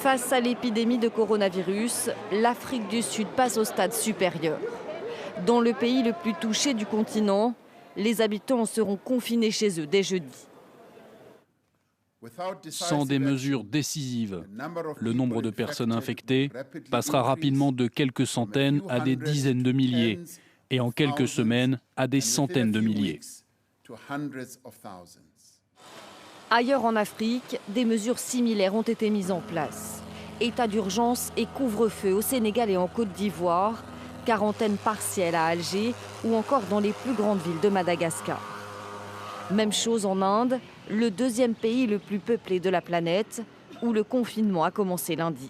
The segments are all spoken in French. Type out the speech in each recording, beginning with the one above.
Face à l'épidémie de coronavirus, l'Afrique du Sud passe au stade supérieur. Dans le pays le plus touché du continent, les habitants seront confinés chez eux dès jeudi. Sans des mesures décisives, le nombre de personnes infectées passera rapidement de quelques centaines à des dizaines de milliers et en quelques semaines à des centaines de milliers. Ailleurs en Afrique, des mesures similaires ont été mises en place. État d'urgence et couvre-feu au Sénégal et en Côte d'Ivoire, quarantaine partielle à Alger ou encore dans les plus grandes villes de Madagascar. Même chose en Inde, le deuxième pays le plus peuplé de la planète, où le confinement a commencé lundi.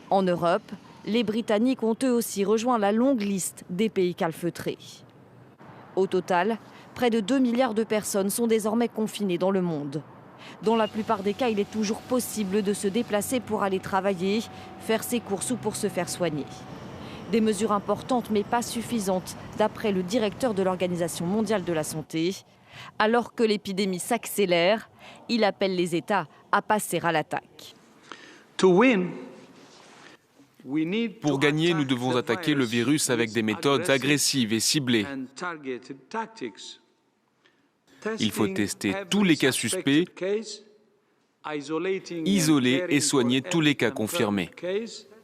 En Europe, les Britanniques ont eux aussi rejoint la longue liste des pays calfeutrés. Au total, près de 2 milliards de personnes sont désormais confinées dans le monde. Dans la plupart des cas, il est toujours possible de se déplacer pour aller travailler, faire ses courses ou pour se faire soigner. Des mesures importantes mais pas suffisantes, d'après le directeur de l'Organisation mondiale de la santé. Alors que l'épidémie s'accélère, il appelle les États à passer à l'attaque. Pour gagner, nous devons attaquer le virus avec des méthodes agressives et ciblées. Il faut tester tous les cas suspects, isoler et soigner tous les cas confirmés,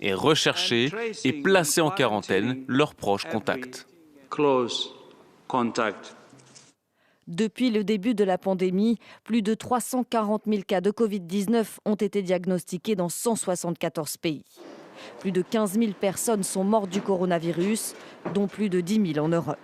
et rechercher et placer en quarantaine leurs proches contacts. Depuis le début de la pandémie, plus de 340 000 cas de Covid-19 ont été diagnostiqués dans 174 pays. Plus de 15 000 personnes sont mortes du coronavirus, dont plus de 10 000 en Europe.